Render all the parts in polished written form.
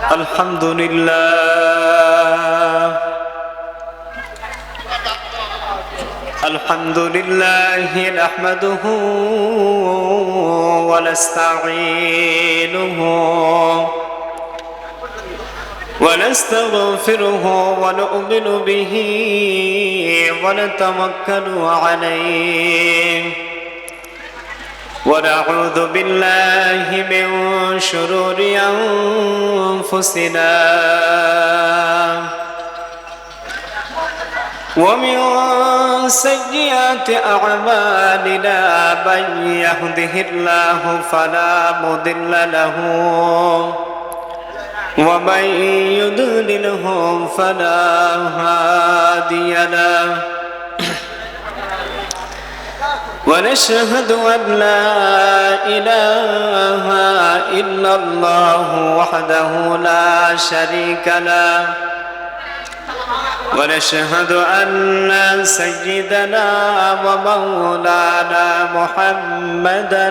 الحمد لله الحمد لله نحمده ونستعينه ونستغفره ونؤمن به ونتوكل عليه ونعوذ بالله من شرور أنفسنا ومن سيئات أعمالنا من يهده الله فلا مضل له ومن يضلله فلا هادي له ونشهد أن لا إله إلا الله وحده لا شريك له ونشهد أن سيدنا ومولانا محمدا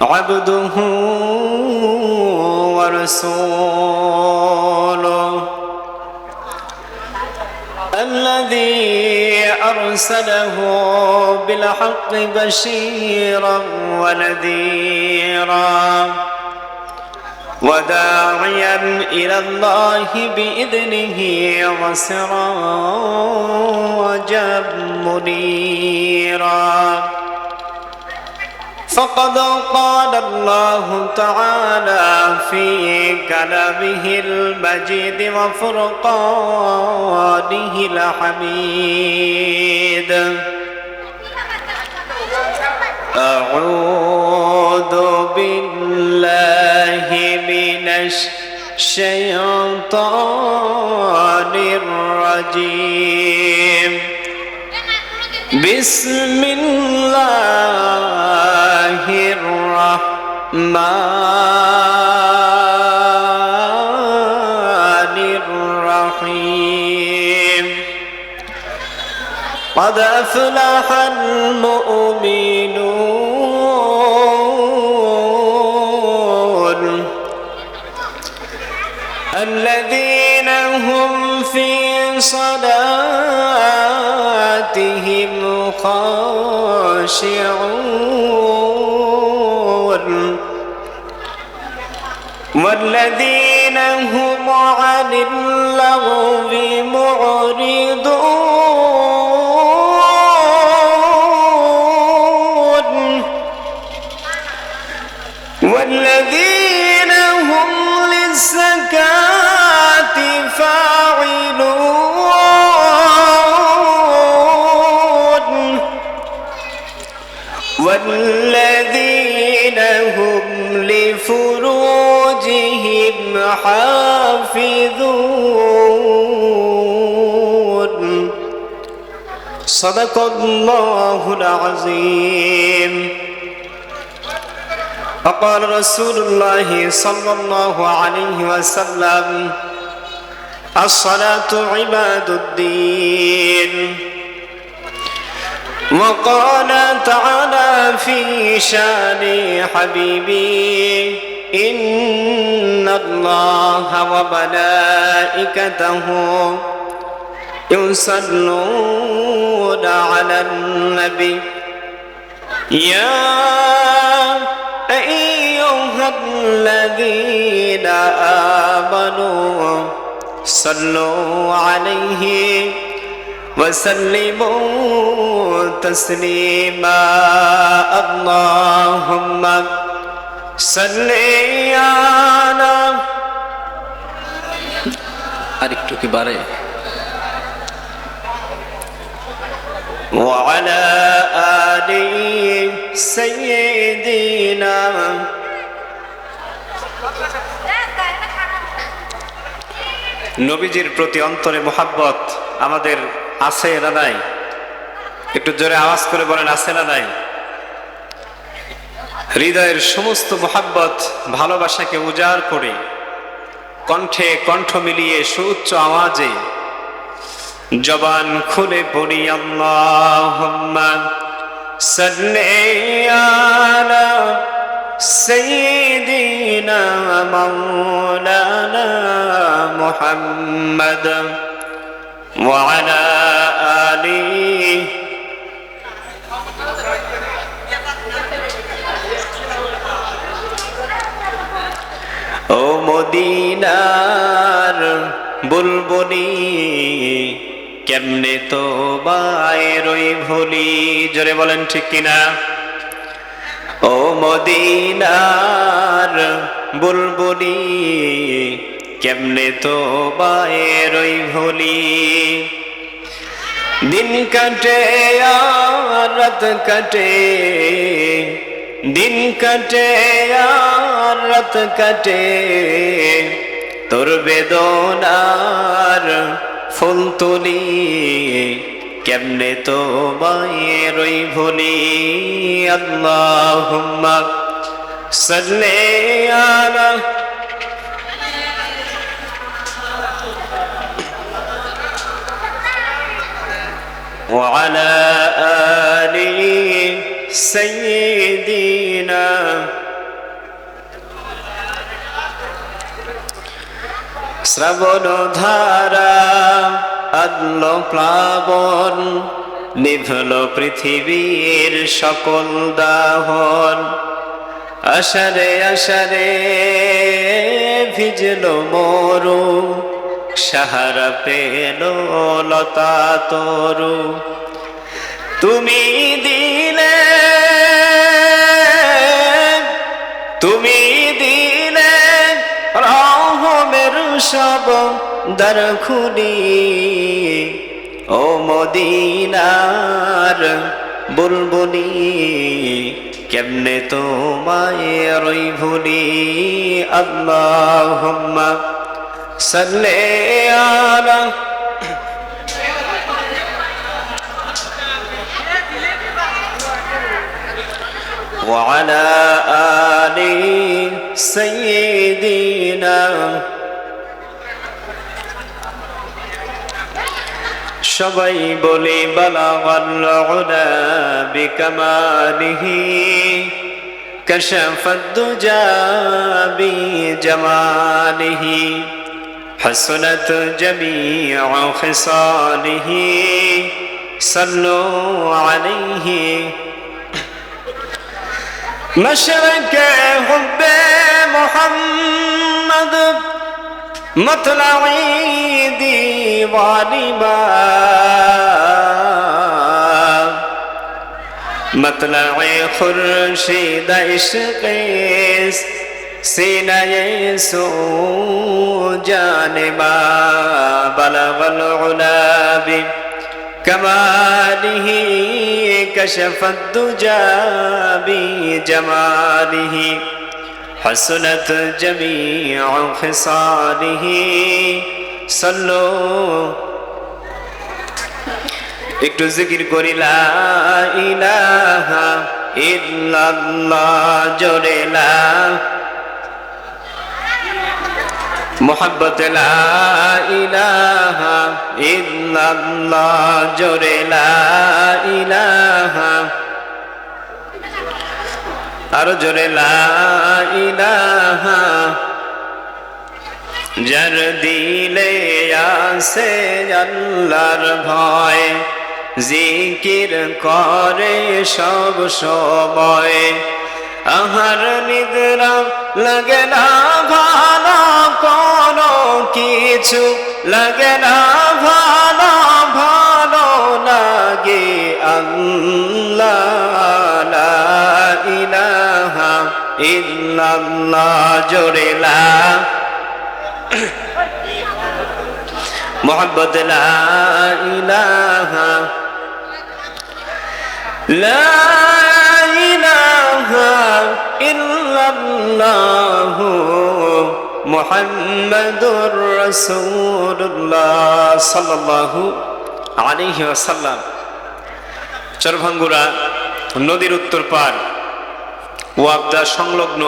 عبده ورسوله الذي أرسله بالحق بشيرا ونذيرا وداعيا إلى الله بإذنه وسراجا منيرا فقد قال الله تعالى في كلامه المجيد وفرقانه الحميد أعوذ بالله من الشيطان الرجيم بسم الله الرحمن الرحيم قد أفلح المؤمنون الذين هم في صلاتهم خاشعون والذين هم عن اللغو معرضون والذين هم للزكاة فاعلون والذين هم لفروجهم حافظون صدق الله العظيم وقال رسول الله صلى الله عليه وسلم الصلاة عماد الدين وقال تعالى في شان حبيبي إن الله وملائكته يصلون على النبي يا أيها الذين آمنوا صلوا عليه وسلموا تسليما اللهم صل على আরেকটু কি বাড়ে وعلى آل سيدنا নবীজির প্রতি অন্তরে মোহাব্বত আমাদের আছে না নাই? একটু জোরে আওয়াজ করে বলেন আছে না নাই? হৃদয়ের সমস্ত মোহাব্বত ভালোবাসাকে উজাড় করে কণ্ঠে কণ্ঠ মিলিয়ে সুউচ্চ আওয়াজে জবান খুলে পড়ি আল্লাহুম্মা সাল্লি আলা سيدنا مولانا محمد وعلى آله ও মদিনার বুলবুলি কেমনে তো বাইরই ভুলি, জোরে বলেন ঠিক কিনা। ও মদিনার বুলবুলি কেমনে তো বাইরই ভুলি, দিন কাটে আর রাত কাটে, দিন কাটে আর রাত কাটে, তোর বেদনার ফুল তুলি কেমনে তো বাইরই ভুলি। আল্লাহুম্মা সাল্লি আলা ওয়া আলা আলি সাইয়্যিদিনা। শ্রাবণ ধারা আদলো প্লাবন, নিভল পৃথিবীর সকল দাহন, আষাঢ়ে আষাঢ়ে ভিজল মরু, সাহারা পেল লতা তরু, তুমি দিলে, তুমি দিলে রহমের সব দ্বার খুলি, ও মদিনার বুলবুলি কেমনে তোমায় রই ভুলি। আল্লাহুম্মা সাল্লি আলা ওয়া আলা আলি সাইয়্যিদিনা। সবাই বলে বালাগাল উলা বিকামালিহি, কাশাফাদ দুজা বিজামালিহি, হাসনাত জামিউ খিসালিহি, সাল্লু আলাইহি। মশরকে হুব্বে মুহাম্মদ মতলাঈ দীওয়ানি বা, মতলাঈ খুরশিদ ইশকে সিনায়ে সু জানিবা, বালাগাল উলা বি কামালিহি, কাশাফাদ দুজা বিজামালিহি, হাসনাত জামিউ খিসালিহি, সাল্লু। একটু জিকির করি লা ইলাহা ইল্লাল্লাহ, জোরে লা মুহাব্বত লা ইলাহা ইল্লাল্লাহ, জোরে লা ইলাহা, আরো জোরে লা ইলাহা। যার দিলে আছে আল্লাহর ভয়, জিকির করে সব সময়, আহার নিদ্রা লাগে না ভালো, কোনো কিছু লাগে না ভালো, ভালো লাগে আল্লাহ। লা ইলাহা ইল্লাল্লাহ, জোরে লা মুহাব্বত লা ইলাহা, লা ইলাহা ইল্লাল্লাহ মুহাম্মাদুর রাসূলুল্লাহ সাল্লাল্লাহু আলাইহি ওয়াসাল্লাম। চরভাঙ্গুরা নদীর উত্তর পার ওয়াবদা সংলগ্ন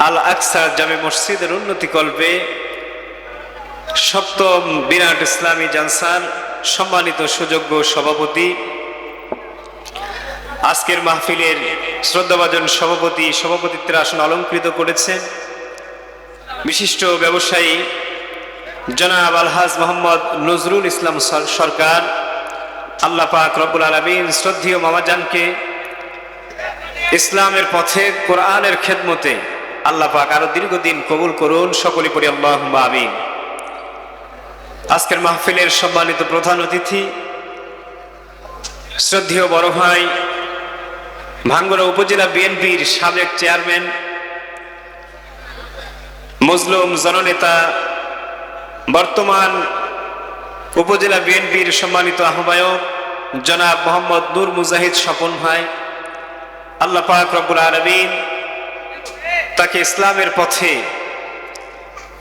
আল আকসা জামে মসজিদের উন্নতি কল্পে সপ্তম বিরাট ইসলামী জালসার সম্মানিত সুযোগ্য সভাপতি আজকের মাহফিলের শ্রদ্ধাভাজন সভাপতিত্বের আসন অলঙ্কৃত করেছেন বিশিষ্ট ব্যবসায়ী জনাব আলহাজ মোহাম্মদ নজরুল ইসলাম সরকার। আল্লাহ পাক রব্বুল আলামিন শ্রদ্ধেয় মামাজানকে ইসলামের পথে কোরআনের খেদমতে আল্লাহ পাক আরো দীর্ঘদিন কবুল করুন, সকলে পড়ি আল্লাহুম্মা আমিন। আজকের মাহফিলের সম্মানিত প্রধান অতিথি শ্রদ্ধেয় বড় ভাই ভাঙ্গুড়া উপজেলা বিএনপির সাবেক চেয়ারম্যান, মজলুম জননেতা, বর্তমান উপজেলা বিএনপির সম্মানিত আহ্বায়ক জনাব মোহাম্মদ নূর মুজাহিদ স্বপন ভাই। আল্লাহ পাক রব্বুল আলামিন তাকে ইসলামের পথে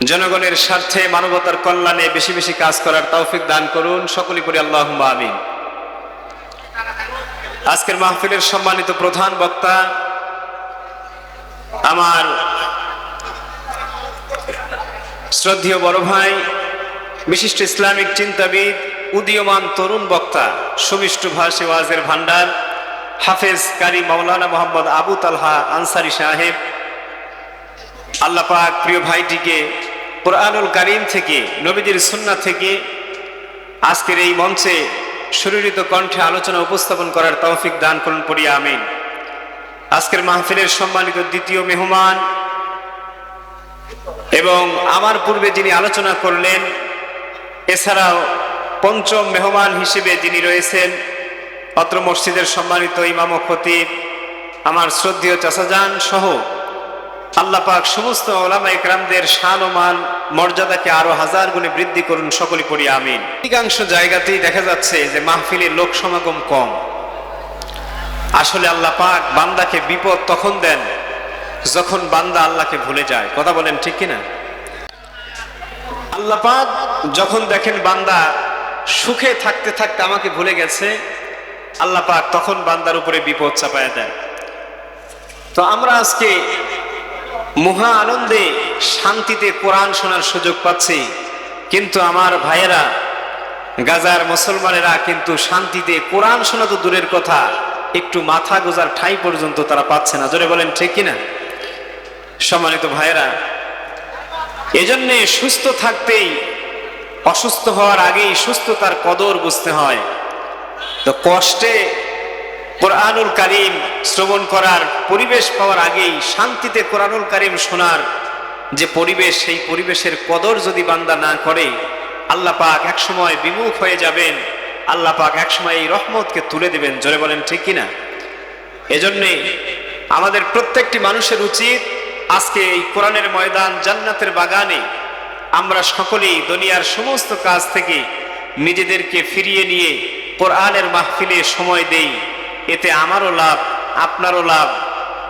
জনগণের স্বার্থে মানবতার কল্যাণে বেশি বেশি কাজ করার তৌফিক দান করুন, সকলে পড়ি আল্লাহুম্মা আমিন। আজকের মাহফিলের সম্মানিত প্রধান বক্তা আমার শ্রদ্ধেয় বড় ভাই, বিশিষ্ট ইসলামিক চিন্তাবিদ, উদীয়মান তরুণ বক্তা, সুমিষ্ট ভাষী ওয়াজের ভান্ডার, হাফেজ কারি মাওলানা মোহাম্মদ আবু তালহা আনসারী সাহেব। আল্লাহ পাক প্রিয় ভাইটিকে কোরআনুল কারীম থেকে, নবীজির সুন্নাহ থেকে আজকের এই মঞ্চে সুরিত কণ্ঠে আলোচনা উপস্থাপন করার তৌফিক দান করুন, পড়ি আমিন। আজকের মাহফিলের সম্মানিত দ্বিতীয় মেহমান এবং আমার পূর্বে যিনি আলোচনা করলেন, এছাড়াও পঞ্চম মেহমান হিসেবে যিনি রয়েছেন অত্র মসজিদের সম্মানিত ইমাম ও খতিব আমার শ্রদ্ধেয় চাচাজান সহ আল্লাহ পাক সমস্ত ওলামা ইকরামদের শান ও মান মর্যাদাকে আরো হাজার গুণে বৃদ্ধি করুন, সকলে পড়ি আমিন। অধিকাংশ জায়গাতেই দেখা যাচ্ছে যে মাহফিলের লোক সমাগম কম। আসলে আল্লাহ পাক বান্দাকে বিপদ তখন দেন যখন বান্দা আল্লাহকে ভুলে যায়। কথা বলেন ঠিক কিনা? আল্লাহ পাক যখন দেখেন বান্দা সুখে থাকতে থাকতে আমাকে ভুলে গেছে, আল্লাহ পাক তখন বান্দার উপরে বিপদ চাপায় দেন। তো আমরা আজকে মহা আনন্দে শান্তিতে কোরআন শোনার সুযোগ পাচ্ছি, কিন্তু আমার ভাইয়েরা গাজার মুসলমানেরা কিন্তু শান্তিতে কোরআন শোনা তো দূরের কথা, একটু মাথা গোজার ঠাঁই পর্যন্ত তারা পাচ্ছে না। জোরে বলেন ঠিক কিনা? সম্মানিত ভাইয়েরা, এজন্যে সুস্থ থাকতেই অসুস্থ হওয়ার আগেই সুস্থতার কদর বুঝতে হয়। তো কষ্টে কোরআনুল কারীম শ্রবণ করার পরিবেশ পাওয়ার আগেই শান্তিতে কোরআনুল কারীম শোনার যে পরিবেশ, সেই পরিবেশের কদর যদি বান্দা না করে, আল্লাহ পাক এক সময় বিমুখ হয়ে যাবেন, আল্লাহ পাক এক সময় এই রহমতকে তুলে দেবেন। জোরে বলেন ঠিক কিনা? এজন্যে আমাদের প্রত্যেকটি মানুষের উচিত আজকে এই কোরআনের ময়দান জান্নাতের বাগানে আমরা সকলেই দুনিয়ার সমস্ত কাজ থেকে নিজেদেরকে ফিরিয়ে নিয়ে কোরআনের মাহফিলে সময় দেই। এতে আমারও লাভ, আপনারও লাভ,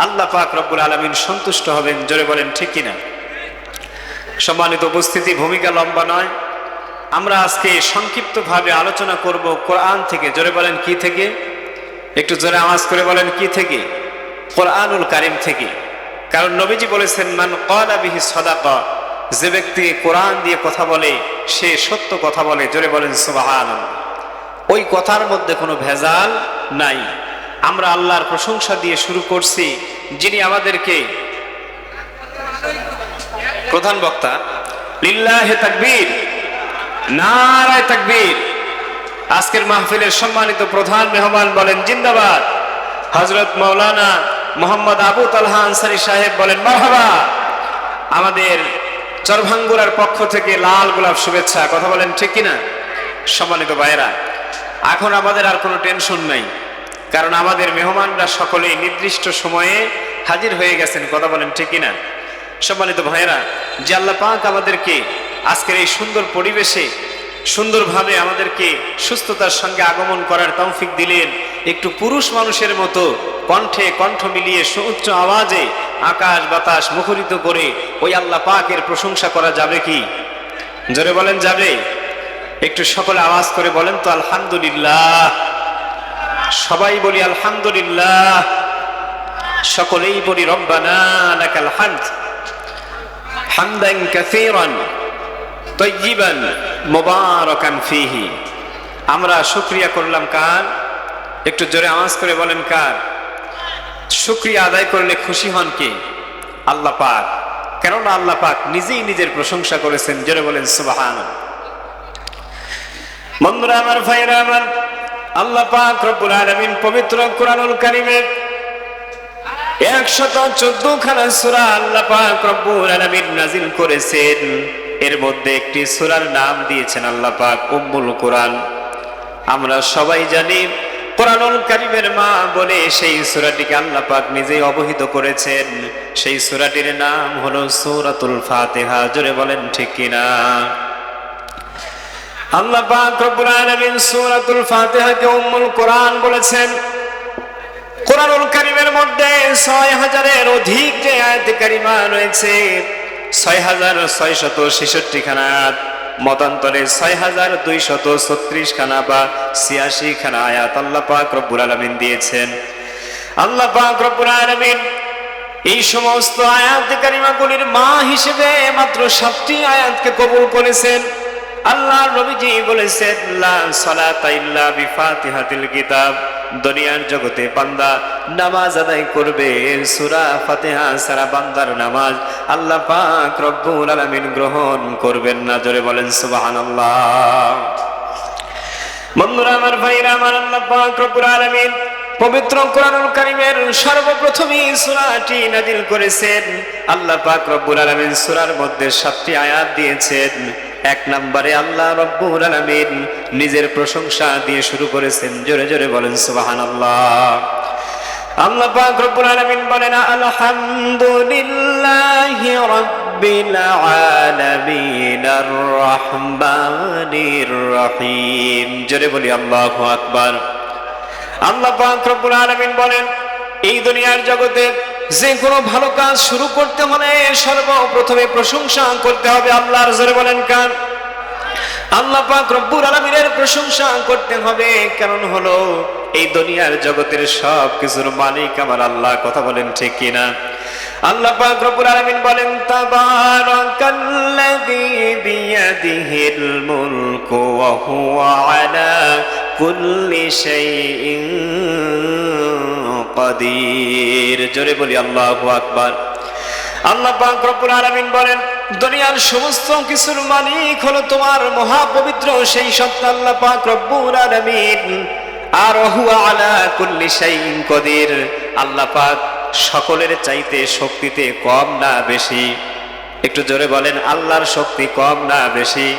আল্লাহ পাক রব্বুল আলামিন সন্তুষ্ট হবেন। জোরে বলেন ঠিক কিনা? সম্মানিত উপস্থিতি, ভূমিকা লম্বা নয়, আমরা আজকে সংক্ষিপ্তভাবে আলোচনা করব কোরআন থেকে। জোরে বলেন কি থেকে? একটু জোরে আওয়াজ করে বলেন কি থেকে? কোরআনুল কারীম থেকে। কারণ নবীজি বলেছেন, মান ক্বালা বিহি সাদাকা, যে ব্যক্তি কোরআন দিয়ে কথা বলে সে সত্য কথা বলে। জোরে বলেন সুবহানাল্লাহ। ওই কথার মধ্যে কোনো ভেজাল নাই। আমরা আল্লাহর প্রশংসা দিয়ে শুরু করছি, যিনি আমাদেরকে প্রধান বক্তা। লিল্লাহি তাকবীর, নারায়ে তাকবীর। আজকের মাহফিলের সম্মানিত প্রধান মেহমান বলেন জিন্দাবাদ। হযরত মাওলানা মোহাম্মদ আবু তালহা আনসারী সাহেব বলেন মারহাবা। আমাদের চরভাঙ্গুরার পক্ষ থেকে লাল গোলাপ শুভেচ্ছা। কথা বলেন ঠিক কিনা? সম্মানিত ভাইয়েরা, এখন আমাদের আর কোনো টেনশন নাই, কারণ আমাদের মেহমানরা সকলেই নির্দিষ্ট সময়ে হাজির হয়ে গেছেন। কথা বলেন ঠিক কিনা? সম্মানিত ভাইয়েরা, যে আল্লাহ পাক আমাদেরকে আজকের এই সুন্দর পরিবেশে সুন্দরভাবে আমাদেরকে সুস্থতার সঙ্গে আগমন করার তৌফিক দিলেন, একটু পুরুষ মানুষের মতো কণ্ঠে কণ্ঠ মিলিয়ে সুউচ্চ আওয়াজে আকাশ বাতাস মুখরিত করে ওই আল্লাহ পাকের প্রশংসা করা যাবে কি? জোরে বলেন যাবে? একটু সকলে আওয়াজ করে বলেন তো আলহামদুলিল্লাহ। সবাই বলি আলহামদুলিল্লাহ। সকলেই বলি রব্বানা লাকাল হামদ হামদান কাসীরান তাইয়িবান মুবারাকান ফীহি। আমরা শুকরিয়া করলাম কার? একটু জোরে আওয়াজ করে বলেন কার? শুকরিয়া আদায় করলে খুশি হন কে? আল্লাহ পাক। কেননা আল্লাহ পাক নিজেই নিজের প্রশংসা করেছেন। জোরে বলেন সুবহানাল্লাহ। বন্ধুরা আমার, ভাইরা আমার, আল্লাহ পাক রব্বুল আলামিন পবিত্র কোরআনুল কারীমের 114 খানা সূরা আল্লাহ পাক রব্বুল আলামিন নাযিল করেছেন। এর মধ্যে একটি সূরার নাম দিয়েছেন আল্লাহ পাক উম্মুল কোরআন। আমরা সবাই জানি কোরআনুল কারীমের মা বলে সেই সূরাটিকে আল্লাহ পাক নিজেই অবহিত করেছেন। সেই সূরাটির নাম হলো সূরাতুল ফাতিহা। জোরে বলেন ঠিক কিনা? আল্লাহ পাক রব্বুল আলামিন সূরাতুল ফাতিহাকে উম্মুল কোরআন বলেছেন। কোরআনুল কারীমের মধ্যে 6000-এর অধিক যে আয়াত কারিমা রয়েছে, 6666 খানা আয়াত, মতান্তরে 6236 খানা বা 86 খানা আয়াত আল্লাহ পাক রব্বুল আলামিন দিয়েছেন। আল্লাহ পাক রব্বুল আলামিন এই সমস্ত আয়াত কারিমাগুলির মা হিসেবে মাত্র 7টি আয়াতকে কবুল করেছেন। আল্লাহ নবীজি বলেছেন, লা সালাতা ইল্লা বিফাতিহাতিল কিতাব, দুনিয়ার জগতে বান্দা নামাজ আদায় করবে, সূরা ফাতিহা ছাড়া বান্দার নামাজ আল্লাহ পাক রব্বুল আলামিন গ্রহণ করবেন না। জোরে বলেন সুবহানাল্লাহ। বন্ধুরা আমার, ভাইরা আমার, আল্লাহ পাক রব্বুল আলামিন পবিত্র কোরআনুল কারীমের সর্বপ্রথমই সূরাটি নাযিল করেছেন। আল্লাহ পাক রব্বুল আলামিন সূরার মধ্যে 7টি আয়াত দিয়েছেন। 1 নম্বরে আল্লাহ রব্বুল আলামিন নিজের প্রশংসা দিয়ে শুরু করেছেন। জোরে জোরে বলেন সুবহানাল্লাহ। আল্লাহ পাক রব্বুল আলামিন বলেন, আলহামদুলিল্লাহি রাব্বিল আলামিন আর রহমানির রহিম। জোরে বলি আল্লাহু আকবার। আল্লাহ পাক রব্বুল আলামিন বলেন, এই দুনিয়ার জগতে যে কোনো ভালো কাজ শুরু করতে হলে সর্বপ্রথমে প্রশংসা করতে হবে আল্লাহর। জোরে বলেন কার? আল্লাহ পাক রব্বুল আলামিনের প্রশংসা করতে হবে। কারণ হলো এই দুনিয়ার জগতের সব কিছুর মালিক আমার আল্লাহ। কথা বলেন ঠিক কিনা? আল্লাহ পাক রব্বুল আলামিন বলেন, তাবারাকাল্লাযী বিয়াদিহিল মুলকু ওয়া হুয়া আলা কুল্লি শাইইন কাদির। জোরে বলি আল্লাহু আকবার। আল্লাহ পাক রব্বুল আলামিন বলেন, দুনিয়ার সমস্ত কিছুর মালিক হলো তোমার মহাপবিত্র সেই সত্তা আল্লাহ পাক রব্বুল আলামিন। আর হুয়া আলা কুল্লি শাইইন কাদির, আল্লাহ পাক সকলের চাইতে শক্তিতে কম না বেশি? একটু জোরে বলেন, আল্লাহর শক্তি কম না বেশি?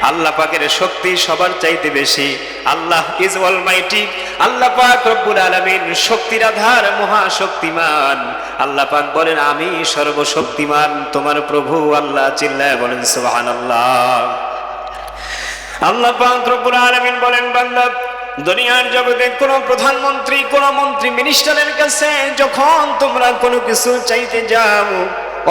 আল্লাহ পাকের শক্তি সবার চাইতে বেশি। আল্লাহ ইজ অলমাইটি। আল্লাহ পাক রব্বুল আলামিন শক্তির আধার, মহাশক্তিমান। আল্লাহ পাক বলেন, আমি সর্বশক্তিমান তোমার প্রভু আল্লাহ। চিল্লায় বলেন সুবহানাল্লাহ। আল্লাহ পাক রব্বুল আলামিন বলেন, বান্দা দুনিয়ার জগতে কোন প্রধানমন্ত্রী, কোন মন্ত্রী, মিনিস্টারের কাছে যখন তোমরা কোনো কিছু চাইতে যাও,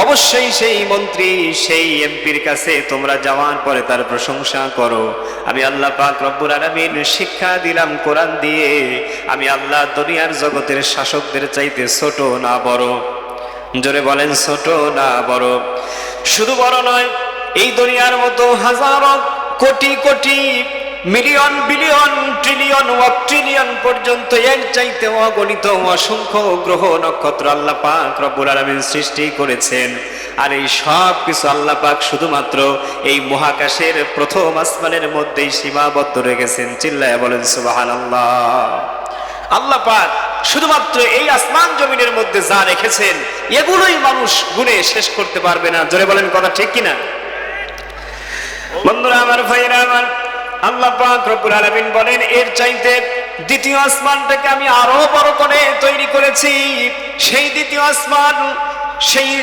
অবশ্যই সেই মন্ত্রী, সেই এমপির কাছে তোমরা যাওয়ার পরে তার প্রশংসা করো। আমি আল্লাহ পাক রব্বুল আলামিন শিক্ষা দিলাম কোরআন দিয়ে, আমি আল্লাহ দুনিয়ার জগতের শাসকদের চাইতে ছোট না বড়? জোরে বলেন, ছোট না বড়? শুধু বড় নয়, এই দুনিয়ার মতো হাজারো crore crore million billion trillion trillion পর্যন্ত এর চাইতে অগণিত অসংখ্য গ্রহ নক্ষত্র আল্লাহ পাক রব্বুল আলামিন সৃষ্টি করেছেন। আর এই সব কিছু আল্লাহ পাক শুধুমাত্র এই মহাকাশের প্রথম আসমানের মধ্যেই সীমাবদ্ধ রেখেছেন। চিল্লায়া বলেন সুবহানাল্লাহ। আল্লাহ পাক শুধুমাত্র এই আসমান জমিনের মধ্যে যা রেখেছেন এগুলোই মানুষ গুণে শেষ করতে পারবে না। জোরে বলেন কথা ঠিক কিনা? বন্ধুরা আমার, ভাইরা আমার, আল্লাহ পাক রব্বুল আলামিন বলেন, এর চাইতে দ্বিতীয় আসমানটাকে আমি আরো বড় করে তৈরি করেছি। সেই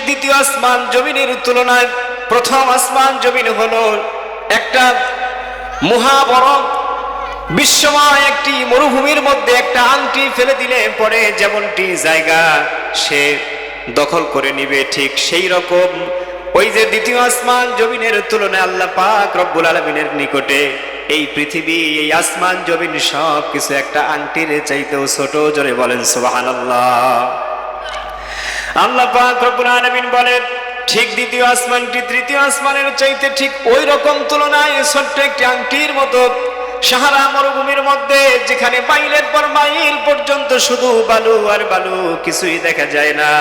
দ্বিতীয় আসমান জমিনের তুলনায় প্রথম আসমান জমিন হলো একটা মহাবড় বিশ্বময় একটি মরুভূমির মধ্যে একটা আংটি ফেলে দিলে পরে যেমনটি জায়গা সে দখল করে নিবে, ঠিক সেই রকম ওই যে দ্বিতীয় আসমান জমিনের তুলনায় আল্লাহ পাক রব্বুল আলামিনের নিকটে এই পৃথিবী, এই আসমান জমিন সব কিছু একটা আংটির চাইতেও ছোট। জোরে বলেন সুবহানাল্লাহ। আল্লাহ পাক রব্বুল আলামিন বলেন, ঠিক দ্বিতীয় আসমানটি তৃতীয় আসমানের চাইতে ঠিক ওই রকম তুলনায় ছোট্ট একটি আংটির মতো। সাহারা মরুভূমির মধ্যে যেখানে মাইলের পর মাইল পর্যন্ত শুধু বালু আর বালু, কিছুই দেখা যায় না,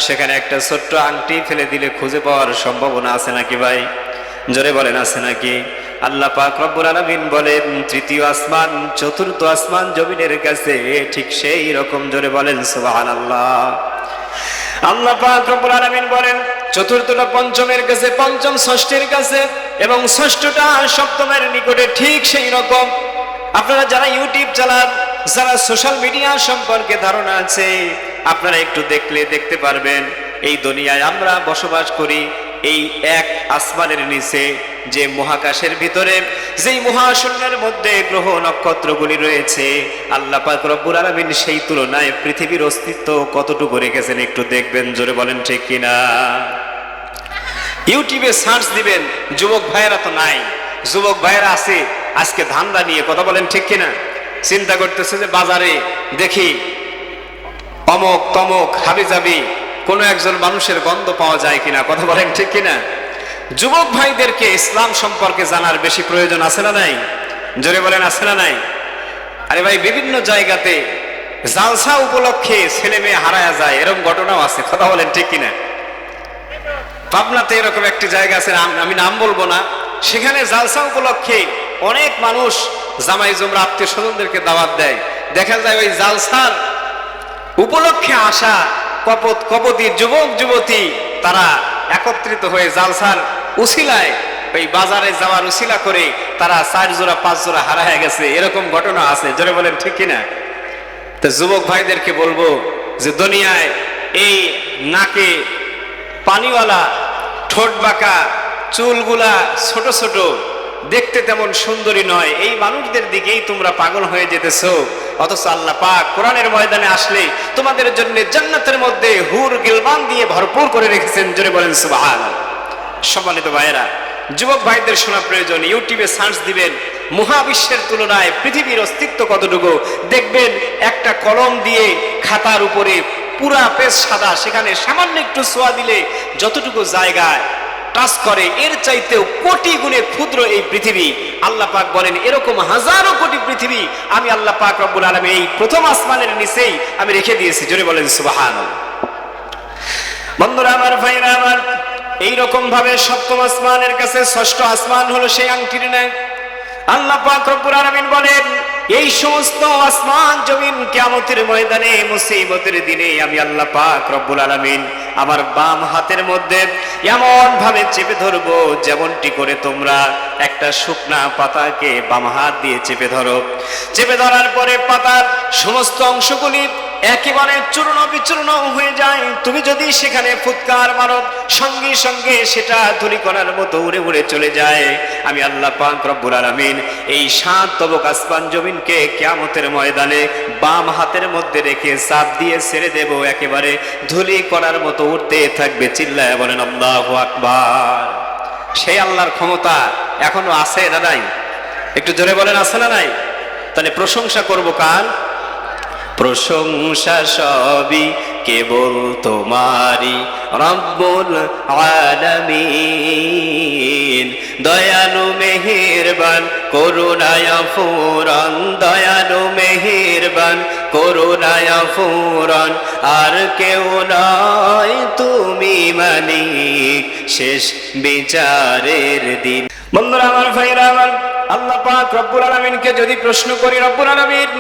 সেখানে একটা ছোট্ট আংটি ফেলে দিলে খুঁজে পাওয়ার সম্ভাবনা আছে নাকি ভাই? জোরে বলেন আছে নাকি? আল্লাহ পাক রব্বুল আলামিন বলেন তৃতীয় আসমান চতুর্থ আসমান জমিনের কাছে ঠিক সেই রকম, জোরে বলেন সুবহানাল্লাহ। আল্লাহ পাক রব্বুল আলামিন বলেন চতুর্থটা পঞ্চমের কাছে, পঞ্চম ষষ্ঠের কাছে, এবং ষষ্ঠটা সপ্তমের নিকটে ঠিক সেই রকম। আপনারা যারা ইউটিউব চালান, যারা সোশ্যাল মিডিয়া সম্পর্কে ধারণা আছে, আপনারা একটু দেখলে দেখতে পারবেন এই দুনিয়ায় আমরা বসবাস করি এই এক আসমানের নিচে, যে মহাকাশের ভিতরে, যেই মহাশূন্যের মধ্যে গ্রহ নক্ষত্রগুলি রয়েছে, আল্লাহ পাক রব্বুল আলামিন সেই তুলনায় পৃথিবীর অস্তিত্ব কতটুকু রেখেছেন একটু দেখবেন, জোরে বলেন ঠিক কিনা? ইউটিউবে সার্চ দিবেন, যুবক ভাইয়েরা তো নাই, যুবক ভাইয়েরা আছে আজকে ধান্দা নিয়ে, কথা বলেন ঠিক কিনা? চিন্তা করতেছে যে বাজারে দেখি অমক তমক হাবিজাবি কোনো একজন মানুষের গন্ধ পাওয়া যায় কিনা, কথা বলেন ঠিক কিনা? যুবক ভাইদেরকে ইসলাম সম্পর্কে জানার বেশি প্রয়োজন আছে না নাই? জোরে বলেন আছে না নাই? আরে ভাই, বিভিন্ন জায়গাতে জালসা উপলক্ষে ছেলে মেয়ে হারায়া যায়, এরকম ঘটনাও আছে, কথা বলেন ঠিক কিনা? পাবনাতে এরকম একটি জায়গা আছে, আমি নাম বলবো না, সেখানে জালসা উপলক্ষে অনেক মানুষ জামাই জমরা আত্মীয় স্বজনদেরকে দাওয়াত দেয়। দেখা যায় ওই জালসার উপলক্ষে আসা কপতি যুবক যুবতী তারা একত্রিত হয়ে জালসার উসিলায় ওই বাজারে যাওয়ার উসিলা করে তারা 4 জোড়া 5 জোড়া হারায় গেছে, এরকম ঘটনা আছে, জোরে বলেন ঠিক কিনা? তো যুবক ভাইদেরকে বলবো যে দুনিয়ায় এই নাকে পানিওয়ালা, ঠোঁট বাঁকা, চুলগুলা ছোট ছোট, দেখতে তেমন সুন্দরী নয়, এই মানুষদের দিকেই তোমরা পাগল হয়ে যেতেছো, অথচ আল্লাহ পাক কোরআনের ময়দানে আসলে তোমাদের জন্য জান্নাতের মধ্যে হুর গিলমান দিয়ে ভরপুর করে রেখেছেন, জোরে বলেন সুবহানাল্লাহ। সম্মানিত ভাইয়েরা, যুবক ভাইদের শোনা প্রয়োজন, ইউটিউবে সার্চ দিবেন মহাবিশ্বের তুলনায় পৃথিবীর অস্তিত্ব কতটুকু, দেখবেন একটা কলম দিয়ে খাতার উপরে পুরা পেজ সাদা, সেখানে সামান্য একটু ছোঁয়া দিলে যতটুকু জায়গায় টাচ করে এর চাইতেও কোটি গুণে ক্ষুদ্র এই পৃথিবী। আল্লাহ পাক বলেন এরকম হাজারো কোটি পৃথিবী আমি আল্লাহ পাক রব্বুল আলামিন এই প্রথম আসমানের নিচেই আমি রেখে দিয়েছি, জোরে বলেন সুবহানাল্লাহ। বন্ধুরা আমার, ভাইরা আমার, এইরকম ভাবে সপ্তম আসমানের কাছে ষষ্ঠ আসমান হলো সেই আংটির ন্যায়। আল্লাহ পাক রব্বুল আলামিন বলেন এই সমস্ত আসমান জমিন কিয়ামতের ময়দানে মুসিবতের দিনে আমি আল্লাহ পাক রব্বুল আলামিন আমার বাম হাতের মধ্যে এমন ভাবে চেপে ধরবো যেমনটি করে তোমরা একটা শুকনা পাতাকে বাম হাত দিয়ে চেপে ধরো। চেপে ধরার পরে পাতার সমস্ত অংশগুলি একেবারে চূর্ণ বিচূর্ণ হয়ে যায়। তুমি যদি সেখানে ফুৎকার মারো, সঙ্গে সঙ্গে সেটা ধূলিকণার মতো উড়ে উড়ে চলে যায়। আমি আল্লাহ পাক রব্বুল আলামিন এই 7 তবক আসমান জমিনকে কিয়ামতের ময়দানে বাম হাতের মধ্যে রেখে চাপ দিয়ে ছেড়ে দেব, একেবারে ধূলিকণার মতো উড়তে থাকবে। চিল্লায় বলেন আল্লাহু আকবার। সেই আল্লাহর ক্ষমতা এখনো আছে না নাই? একটু জোরে বলেন আছে না নাই? তাহলে প্রশংসা করব কার? প্রশংসা সবই কেবল তোমারি রব্বুল আলামিন। দয়ালু মেহেরবান করুণায় ফুরান, দয়ালু মেহেরবান করুণায় ফুরান, আর কেউ নয় তুমি মালিক শেষ বিচারের দিন। বন্ধুরা আমার, ভাইরা আমার, আল্লাহ পাক রব্বুল আলামিনকে যদি প্রশ্ন করি, রব্বুল আলামিন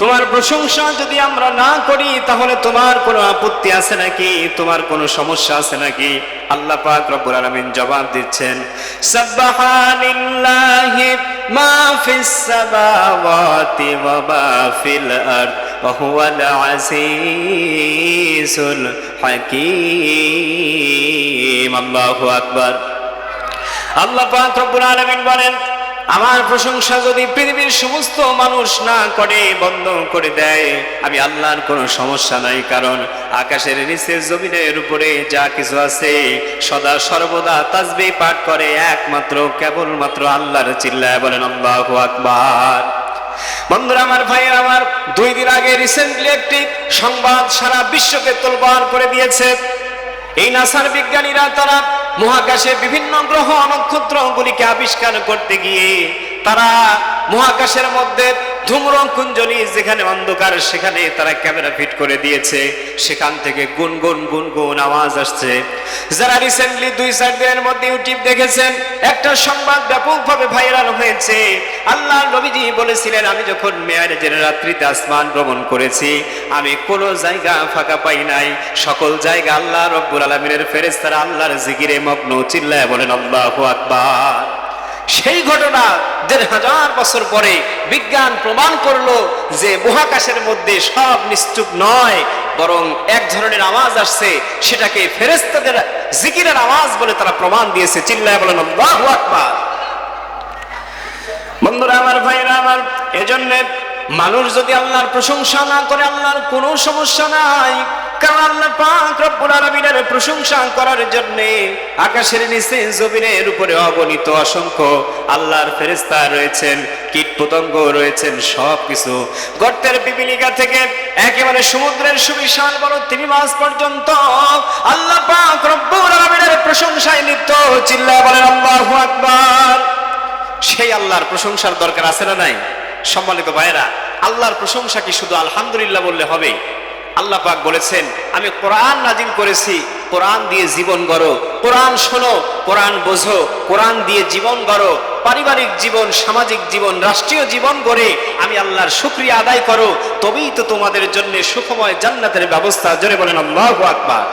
তোমার প্রশংসা যদি আমরা না করি তাহলে তোমার কোনো আপত্তি আছে নাকি, তোমার কোনো সমস্যা আছে নাকি? আল্লাহ পাক রব্বুল আলামিন জবাব দিচ্ছেন, সাবহানাল্লাহি মা ফিস সামাওয়াতি ওয়া মা ফিল আরদ ওয়া হুয়াল আজিজুল হাকীম। আল্লাহু আকবার। আল্লাহ পাক রব্বুল আলামিন বলেন আমার প্রশংসা যদি পৃথিবীর সমস্ত মানুষ না করে, বন্ধ করে দেয়, আমি আল্লাহর কোনো সমস্যা নাই। কারণ আকাশের নিচে জমিনের উপরে যা কিছু আছে সদা সর্বদা তাসবিহ পাঠ করে একমাত্র কেবলমাত্র আল্লাহর। চিল্লায় বলেন আল্লাহু আকবার। বন্ধুরা আমার, ভাইয়ের আমার, 2 দিন আগে রিসেন্টলি একটি সংবাদ সারা বিশ্বকে তোলপাড় করে দিয়েছে। এই নাসার বিজ্ঞানীরা তারা মহাকাশে বিভিন্ন গ্রহ নক্ষত্রগুলিকে আবিষ্কার করতে গিয়ে তারা মহাকাশের মধ্যে ধূম্রকুঞ্জনী যেখানে অন্ধকার সেখানে তারা ক্যামেরা ফিট করে দিয়েছে, সেখান থেকে গুনগুন গুনগুন আওয়াজ আসছে। যারা রিসেন্টলি 2-4 দিনের মধ্যে ইউটিউব দেখেছেন, একটা সংবাদ ব্যাপকভাবে ভাইরাল হয়েছে। আল্লাহর নবীজি বলেছিলেন, আমি যখন মেরাজের রাত্রিতে আসমান ভ্রমণ করেছি, আমি কোনো জায়গা ফাঁকা পাই নাই, সকল জায়গা আল্লাহ রব্বুল আলামিনের ফেরেশতারা আল্লাহর জিকিরে মগ্ন। চিল্লায় বলেন আল্লাহু আকবার। সেই ঘটনা 1500 বছর পরে বিজ্ঞান প্রমাণ করলো যে মহাকাশের মধ্যে সব নিশ্চুপ নয়, বরং এক ধরনের আওয়াজ আসছে, সেটাকে ফেরেশতাদের জিকিরের আওয়াজ বলে তারা প্রমাণ দিয়েছে। চিল্লায় বলেন আল্লাহু আকবার। বন্ধুরা আমার, ভাইরা আমার, এজন্য মানুষ যদি আল্লাহর প্রশংসা না করে আল্লাহর কোনো সমস্যা নাই, কারণ আল্লাহ পাক রব্বুল আলামিনের প্রশংসা করার জন্য আকাশের নিচে জমিনের উপরে অগণিত অসংখ্য আল্লাহর ফেরেশতা রয়েছেন, কীট পতঙ্গ রয়েছেন, সবকিছু গর্তের পিপিলিকা থেকে একেবারে সমুদ্রের সুবিশাল বড় তিমি মাছ পর্যন্ত আল্লাহ পাক রব্বুল আলামিনের প্রশংসায় লিপ্ত। চিল্লায় বলেন আল্লাহু আকবার। সেই আল্লাহর প্রশংসার দরকার আছে না নাই? সম্মানিত ভাইরা, আল্লাহর প্রশংসা কি শুধু আলহামদুলিল্লাহ বললে হবে? আল্লাহ পাক বলেছেন, আমি কোরআন নাজিল করেছি, কোরআন দিয়ে জীবন গড়ো, কোরআন শোনো, কোরআন বোঝো, কোরআন দিয়ে জীবন গড়ো, পারিবারিক জীবন, সামাজিক জীবন, রাষ্ট্রীয় জীবন গড়ে আমি আল্লাহর শুকরিয়া আদায় করো, তবেই তো তোমাদের জন্য সুখময় জান্নাতের ব্যবস্থা। জোরে বলেন আল্লাহু আকবার।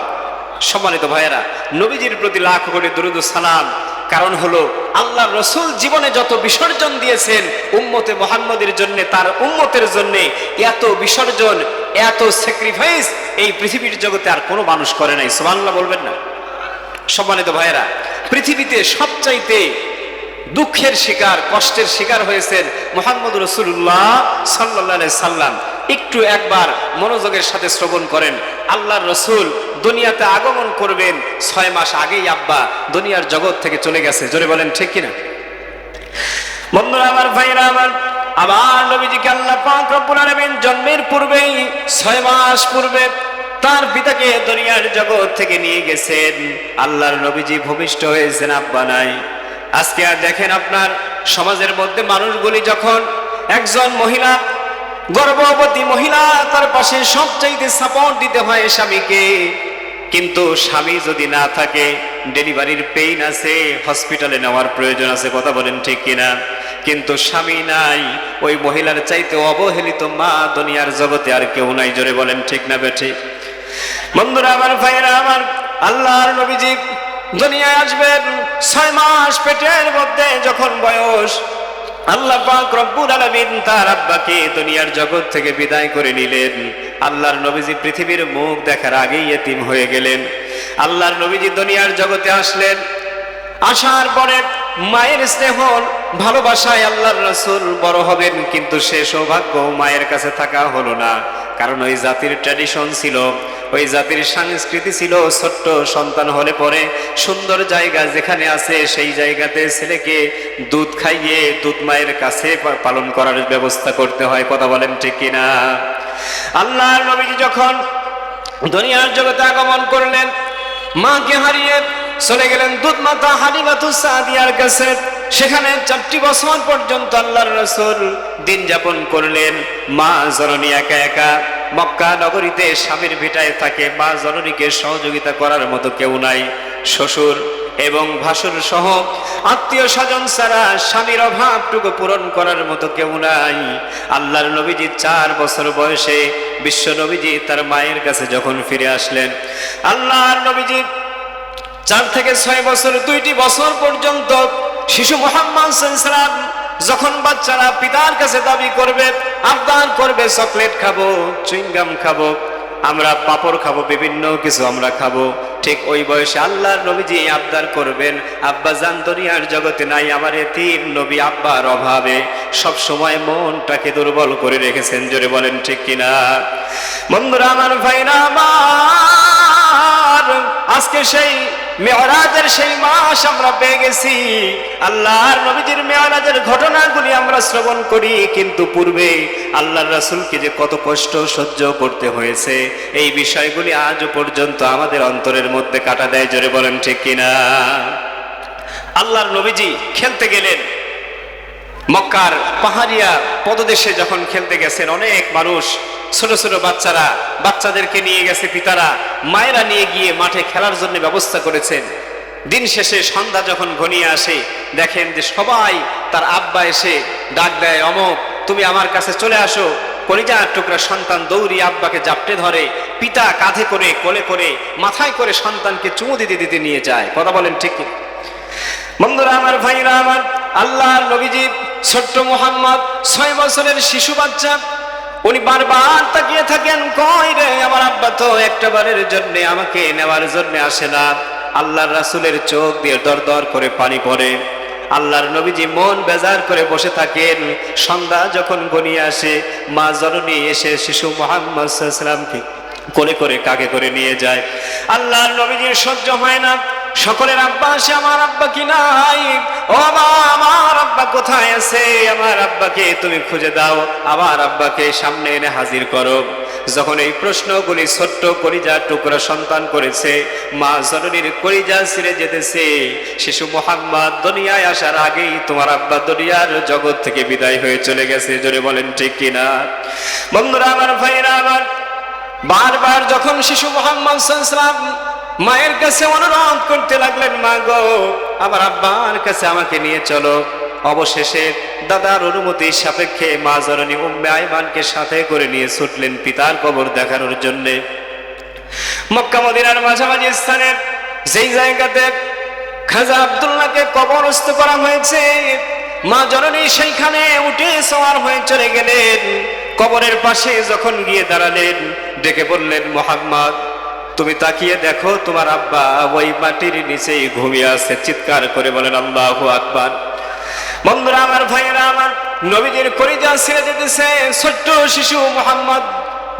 সম্মানিত ভাইয়েরা, নবীজির প্রতি লাখ কোটি দরুদ ও সালাম। কারণ হলো আল্লাহ রসুল জীবনে যত বিসর্জন দিয়েছেন উম্মতে মুহাম্মদের জন্য, তার উম্মতের জন্য এত বিসর্জন, এত স্যাক্রিফাইস এই পৃথিবীর জগতে আর কোনো মানুষ করে নাই। সুবহানাল্লাহ বলবেন না? সম্মানিত ভাইয়েরা, পৃথিবীতে সবচাইতে দুঃখের শিকার, কষ্টের শিকার হয়েছেন মুহাম্মদ রাসূলুল্লাহ সাল্লাল্লাহু আলাইহি সাল্লাম। একটু একবার মনোযোগের সাথে শ্রবণ করেন। আল্লাহর রসুল দুনিয়াতে আগমন করবেন 6 মাস আগেই আব্বা দুনিয়ার জগৎ থেকে চলে গেছে। জোরে বলেন ঠিক কিনা? বন্ধুরা আমার, ভাইরা আমার, আবার নবীজিকে আল্লাহ পাক রব্বুল আলামিন জন্মের পূর্বেই 6 মাস পূর্বে তার পিতাকে দুনিয়ার জগৎ থেকে নিয়ে গেছেন। আল্লাহর নবীজি ভূমিষ্ঠ হয়েছেন, আব্বা নাই। আজকে আর দেখেন আপনার সমাজের মধ্যে মানুষগুলি যখন একজন মহিলা, গর্ভবতী মহিলা, তার পাশে সবচাইতে সাপোর্ট দিতে হয় স্বামীকে, কিন্তু স্বামী যদি না থাকে, ডেলিভারির পেইন আছে, হসপিটালে নেওয়ার প্রয়োজন আছে, কথা বলেন ঠিক কিনা? কিন্তু স্বামী নাই, ওই মহিলার চাইতে অবহেলিত মা দুনিয়ার জগতে আর কেউ নাই। জোরে বলেন ঠিক না বেঠি? বন্ধুরা আমার, ভাইরা আমার, আল্লাহর নবীজি দুনিয়ায় আসবেন 6 মাস পেটের মধ্যে যখন বয়স, আল্লাহ পাক রব্বুল আলামিন তার আব্বাকে দুনিয়ার জগৎ থেকে বিদায় করে নিলেন। আল্লাহর নবীজি পৃথিবীর মুখ দেখার আগেই এতিম হয়ে গেলেন। আল্লাহর নবীজি দুনিয়ার জগতে আসলেন, আসার পরে মায়ের স্নেহ ভালোবাসায় আল্লাহর রাসূল বড় হবেন, কিন্তু সে সৌভাগ্য মায়ের কাছে থাকা হলো না। কারণ ওই জাতির ট্র্যাডিশন ছিল, ওই জাতির সংস্কৃতি ছিল, ছোট্ট সন্তান হলে পরে সুন্দর জায়গা যেখানে আছে সেই জায়গাতে ছেলেকে দুধ খাইয়ে দুধ মায়ের কাছে পালন করার ব্যবস্থা করতে হয়। কথা বলেন ঠিক কিনা? আল্লাহর নবীজি যখন দুনিয়ার জগতে আগমন করলেন, মাকে হারিয়ে চলে গেলেন দুধ মাতা হালিমাতুস সাদিয়ার কাছে। সেখানে 4টি বছর পর্যন্ত আল্লাহর রাসূল দিন যাপন করলেন। মা জননী একা একা মক্কা নগরীতে স্বামীর ভিটায় থাকে। মা জননীকে সহযোগিতা করার মতো কেউ নাই। শ্বশুর এবং ভাসুর সহ আত্মীয় স্বজন ছাড়া স্বামীর অভাবটুকু পূরণ করার মতো কেউ নাই। আল্লাহর নবীজি 4 বছর বয়সে বিশ্ব নবীজি তার মায়ের কাছে যখন ফিরে আসলেন, আল্লাহর নবীজি 4 থেকে 6 বছর, 2টি বছর পর্যন্ত শিশু মুহাম্মদ সাল্লাল্লাহু আলাইহি ওয়াসাল্লাম যখন বাচ্চারা পিতার কাছে দাবি করবে, আবদার করবে, চকলেট খাবো, চুইংগাম খাবো, আমরা পাপড় খাবো, বিভিন্ন কিছু আমরা খাবো, ঠিক ওই বয়সে আল্লাহর নবীজি আবদার করবেন, আব্বা জান দুনিয়ার জগতে নাই, আমার এতিম নবী আব্বার অভাবে সব সময় মনটাকে দুর্বল করে রেখেছেন। জোরে বলেন ঠিক কিনা? বন্ধুরা আমার, ভাইরা আমার, আজকে সেই মেরাজের সেই মাস আমরা পেয়ে গেছি। আল্লাহর নবীজির মেরাজের ঘটনাগুলি আমরা শ্রবণ করি, কিন্তু পূর্বে আল্লাহর রাসূলকে যে কত কষ্ট সহ্য করতে হয়েছে এই বিষয়গুলি আজও পর্যন্ত আমাদের অন্তরের মধ্যে কাটা দেয়। জোরে বলেন ঠিক কিনা? আল্লাহর নবীজি খেলতে গেলেন, মক্কার পাহাড়িয়া পদদেশে যখন খেলতে গেছেন, অনেক মানুষ, ছোট ছোট বাচ্চারা, বাচ্চাদেরকে নিয়ে গেছে পিতারা, মায়েরা নিয়ে গিয়ে মাঠে খেলার জন্য ব্যবস্থা করেছেন। দিন শেষে সন্ধ্যা যখন ঘনিয়ে আসে, দেখেন যে সবাই তার আব্বা এসে ডাক দেয়, অমুক তুমি আমার কাছে চলে আসো। কলিজার টুকরা সন্তান দৌড়িয়ে আব্বাকে জাপটে ধরে, পিতা কাঁধে করে, কোলে করে, মাথায় করে সন্তানকে চুমু দিতে দিতে নিয়ে যায়। কথা বলেন ঠিক কি? বন্ধুরা আমার, ভাইরা আমার, আল্লাহর নবীজি ছোট্ট মুহাম্মদ 6 বছরের শিশু বাচ্চা, উনি বারবার তাকিয়ে থাকেন, কই রে আমার আব্বা তো একটা বারের জন্য আমাকে নেওয়ার জন্য আসে না। আল্লাহর রাসূলের চোখ দিয়ে দর দর করে পানি পড়ে। আল্লাহর নবীজি মন বেজার করে বসে থাকেন। সন্ধ্যা যখন ঘনিয়ে আসে, মা জননী এসে শিশু মুহাম্মদ সাল্লাল্লাহু আলাইহি ওয়াসাল্লামকে কোলে করে কাঁধে করে নিয়ে যায়। আল্লাহর নবীজির সহ্য হয় না। সকলের আব্বা আসে, আমার আব্বা কি নাই? ও মা, আমার আব্বা কোথায় আছে? আমার আব্বাকে তুমি খুঁজে দাও, আমার আব্বাকে সামনে এনে হাজির করো। যখন এই প্রশ্নগুলি ছোট্ট কলিজার টুকরা সন্তান করেছে, মা জননীর কলিজা ছিঁড়ে যেতেছে। শিশু মুহাম্মদ দুনিয়ায় আসার আগেই তোমার আব্বা দুনিয়ার জগৎ থেকে বিদায় হয়ে চলে গেছে। জোরে বলেন ঠিক কিনা? বন্ধুরা আমার, ভাইরা আমার, বারবার যখন শিশু মুহাম্মদ সাল্লাল্লাহু আলাইহি ওয়াসাল্লাম মায়ের কাছে অনুরোধ করতে লাগলেন, মা গো, আমার আব্বার কাছে আমাকে নিয়ে চলো। অবশেষে দাদার অনুমতি সাপেক্ষে মা জননী উম্মে আইমানকে সাথে করে নিয়ে ছুটলেন পিতার কবর দেখানোর জন্য। মক্কা মদিনার মাঝামাঝি স্থানে যেই জায়গাতে খাজা আব্দুল্লাহকে কবরস্থ করা হয়েছে, মা জননী সেইখানে উঠে সওয়ার হয়ে চলে গেলেন। কবরের পাশে যখন গিয়ে দাঁড়ালেন, ডেকে বললেন, মুহাম্মদ তুমি তাকিয়ে দেখো, তোমার আব্বা ওই মাটির নিচেই ঘুমিয়ে আছে। চিৎকার করে বলেন আল্লাহু আকবার। বন্ধুরা আমার, ভাইয়েরা আমার, নবীজির কলিজা ছিঁড়ে যেতেছে। ছোট্ট শিশু মুহাম্মদ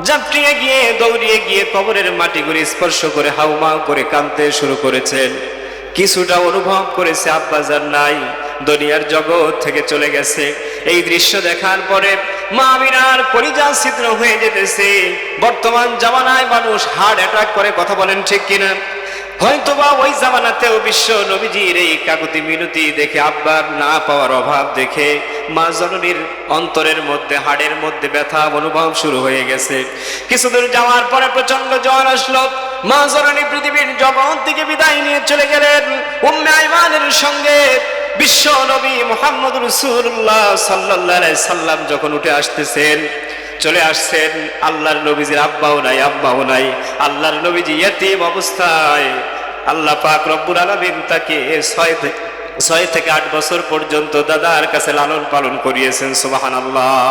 ঝাঁপিয়ে গিয়ে, দৌড়িয়ে গিয়ে কবরের মাটিগুলি স্পর্শ করে হাউমাউ করে কাঁদতে শুরু করেছেন। কিছুটা অনুভব করেছে আব্বা যার নাই, দুনিয়ার জগৎ থেকে চলে গেছে। এই দৃশ্য দেখার পরে মা আমিনার কলিজা ছিদ্র হয়ে যেতেছে। বর্তমান জামানায় মানুষ হার্ট অ্যাটাক করে, কথা বলেন ঠিক কিনা? হয়তোবা ওই জামানাতেও বিশ্ব নবীজির এই কাকুতি মিনতি দেখে, আব্বার না পাওয়ার অভাব দেখে মা জননীর অন্তরের মধ্যে, হাড়ের মধ্যে ব্যথা অনুভব শুরু হয়ে গেছে। কিছুদূর যাওয়ার পরে প্রচন্ড জ্বর আসলো। মা জননী পৃথিবীর জগৎ থেকে বিদায় নিয়ে চলে গেলেন। উম্মে আইমানের সঙ্গে বিশ্ব নবী মুহাম্মদ রাসূলুল্লাহ সাল্লাল্লাহু আলাইহি সাল্লাম যখন উঠে আসতেছেন, চলে আসছেন, আল্লাহর নবীজির আব্বাও নাই, আম্মাও নাই। আল্লাহর নবীজি ইয়েতিম অবস্থায় আল্লাহ পাক রব্বুল আলামিন তাকে 6 থেকে 8 বছর পর্যন্ত দাদার কাছে লালন পালন করিয়েছেন। সুবহানাল্লাহ।